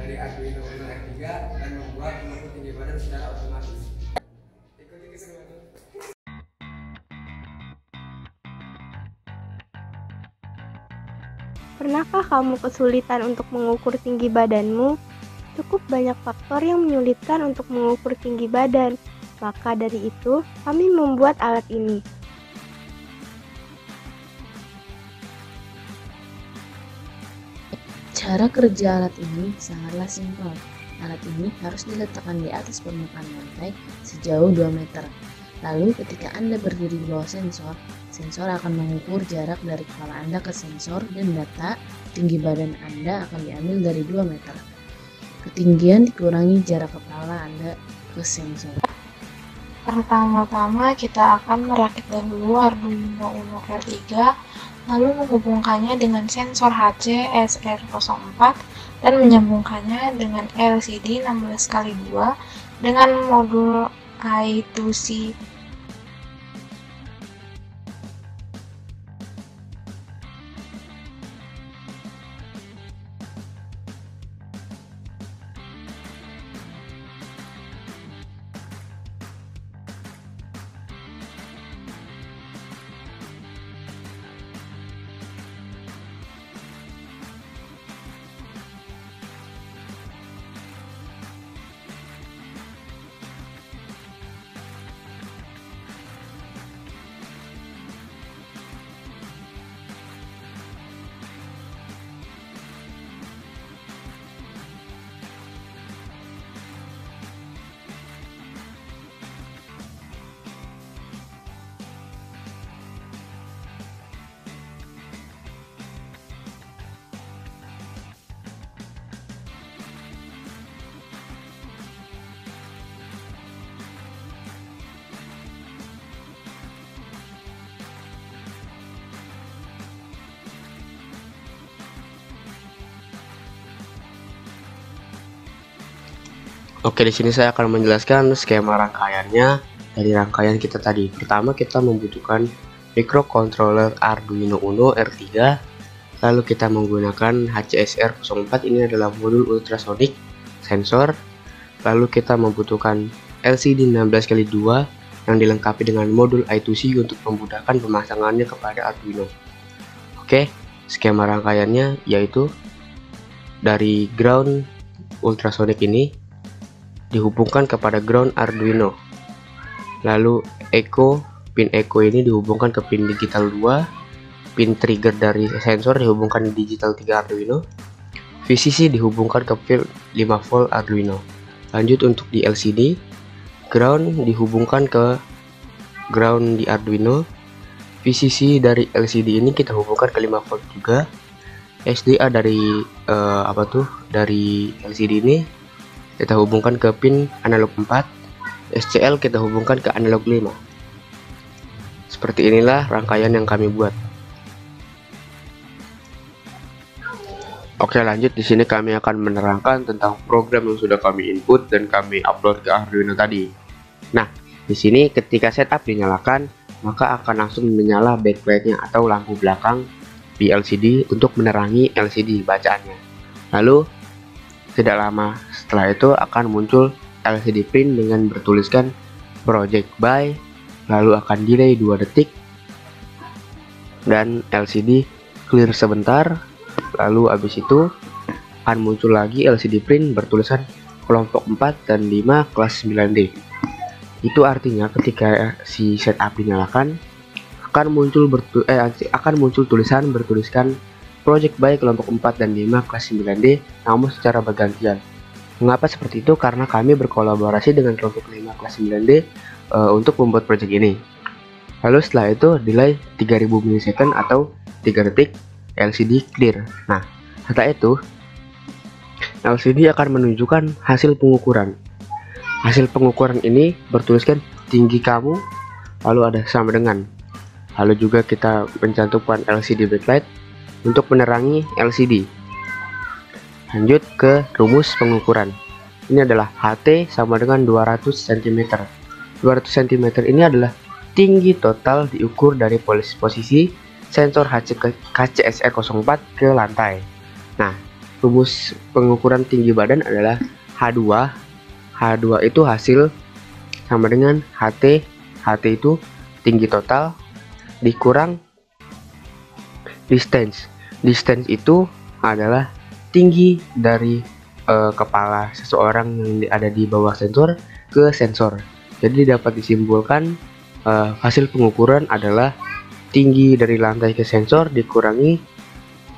dari Arduino Uno R3 dan membuat mengukur tinggi badan secara otomatis. Ikuti keseruan. Pernahkah kamu kesulitan untuk mengukur tinggi badanmu? Cukup banyak faktor yang menyulitkan untuk mengukur tinggi badan. Maka dari itu, kami membuat alat ini. Cara kerja alat ini sangatlah simpel. Alat ini harus diletakkan di atas permukaan lantai sejauh 2 meter. Lalu ketika Anda berdiri di bawah sensor, sensor akan mengukur jarak dari kepala Anda ke sensor dan data tinggi badan Anda akan diambil dari 2 meter. Ketinggian dikurangi jarak kepala Anda ke sensor. Pertama-tama kita akan merakit dulu Arduino Uno R3, lalu menghubungkannya dengan sensor HC-SR04 dan menyambungkannya dengan LCD 16x2 dengan modul I2C. Oke, di sini saya akan menjelaskan skema rangkaiannya dari rangkaian kita tadi. Pertama, kita membutuhkan microcontroller Arduino Uno R3. Lalu kita menggunakan HCSR04, ini adalah modul ultrasonic sensor. Lalu kita membutuhkan LCD 16x2 yang dilengkapi dengan modul I2C untuk memudahkan pemasangannya kepada Arduino. Oke, skema rangkaiannya yaitu dari ground ultrasonic ini dihubungkan kepada ground Arduino. Lalu pin echo ini dihubungkan ke pin digital 2, pin trigger dari sensor dihubungkan di digital 3 Arduino, VCC dihubungkan ke pin 5V Arduino. Lanjut untuk di LCD, ground dihubungkan ke ground di Arduino, VCC dari LCD ini kita hubungkan ke 5V juga, SDA dari dari LCD ini kita hubungkan ke pin analog 4, SCL kita hubungkan ke analog 5. Seperti inilah rangkaian yang kami buat. Oke, lanjut di sini kami akan menerangkan tentang program yang sudah kami input dan kami upload ke Arduino tadi. Nah, di sini ketika setup dinyalakan, maka akan langsung menyala backlightnya atau lampu belakang di LCD untuk menerangi LCD bacaannya. Lalu tidak lama setelah itu akan muncul LCD print dengan bertuliskan project by, lalu akan delay 2 detik dan LCD clear sebentar. Lalu habis itu akan muncul lagi LCD print bertulisan kelompok 4 dan 5 kelas 9D. Itu artinya ketika si setup dinyalakan akan muncul tulisan bertuliskan project by kelompok 4 dan 5 kelas 9D namun secara bergantian. Mengapa seperti itu? Karena kami berkolaborasi dengan kelompok 5 kelas 9D untuk membuat project ini. Lalu setelah itu delay 3000 milisecond atau 3 detik LCD clear. Nah, setelah itu LCD akan menunjukkan hasil pengukuran. Hasil pengukuran ini bertuliskan tinggi kamu, lalu ada sama dengan. Lalu juga kita mencantumkan LCD backlight untuk menerangi LCD. Lanjut ke rumus pengukuran. Ini adalah HT sama dengan 200 cm. 200 cm ini adalah tinggi total diukur dari posisi sensor HCSR04 ke lantai. Nah, rumus pengukuran tinggi badan adalah H2. H2 itu hasil sama dengan HT. HT itu tinggi total dikurang distance. Distance itu adalah tinggi dari kepala seseorang yang ada di bawah sensor ke sensor. Jadi dapat disimpulkan hasil pengukuran adalah tinggi dari lantai ke sensor dikurangi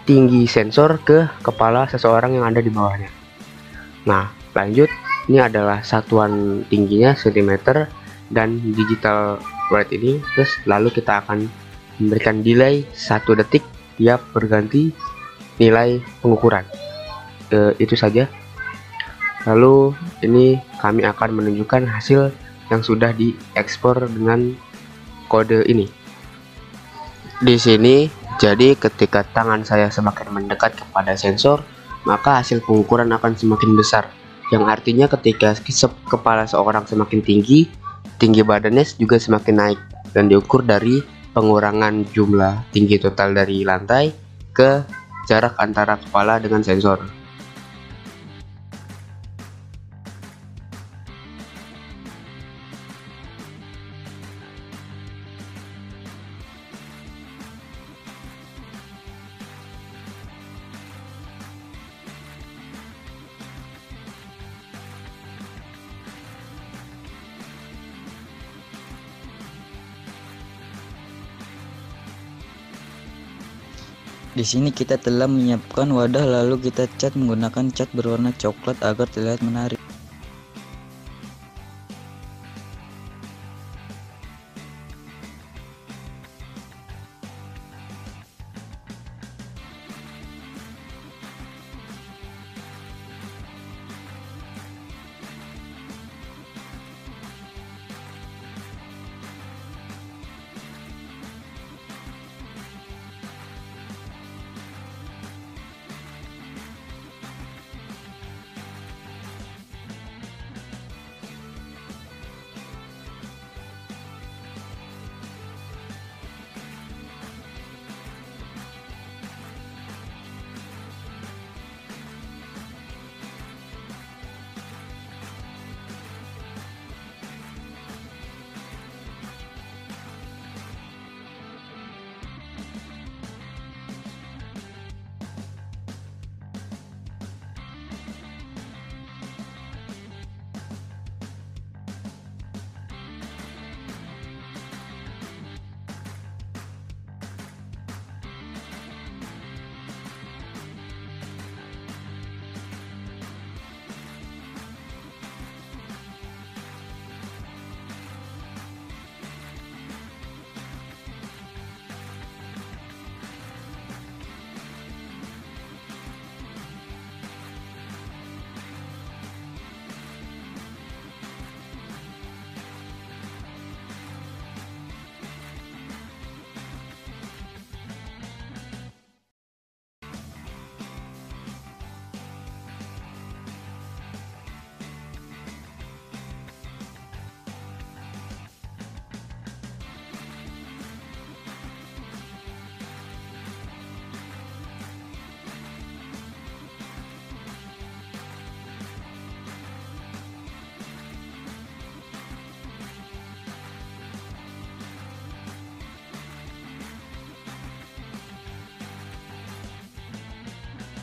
tinggi sensor ke kepala seseorang yang ada di bawahnya. Nah, lanjut, ini adalah satuan tingginya cm dan digital rate ini. Terus lalu kita akan memberikan delay 1 detik tiap berganti nilai pengukuran. Itu saja. Lalu ini kami akan menunjukkan hasil yang sudah diekspor dengan kode ini. Di sini, jadi ketika tangan saya semakin mendekat kepada sensor, maka hasil pengukuran akan semakin besar. Yang artinya ketika kepala seorang semakin tinggi, tinggi badannya juga semakin naik, dan diukur dari pengurangan jumlah tinggi total dari lantai ke jarak antara kepala dengan sensor. Di sini kita telah menyiapkan wadah, lalu kita cat menggunakan cat berwarna coklat agar terlihat menarik.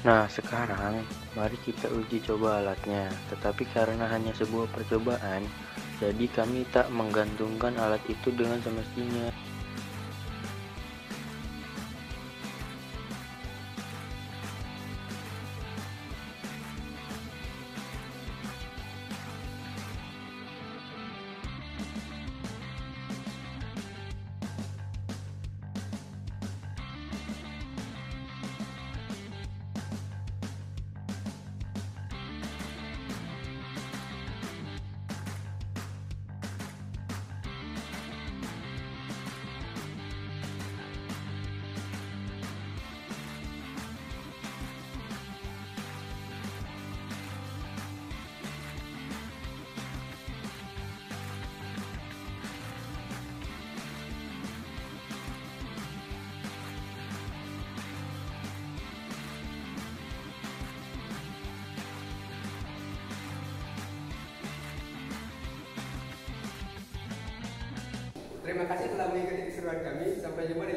Nah, sekarang mari kita uji coba alatnya. Tetapi karena hanya sebuah percobaan, jadi kami tak menggantungkan alat itu dengan semestinya. Terima kasih telah mengikuti keseruan kami. Sampai jumpa di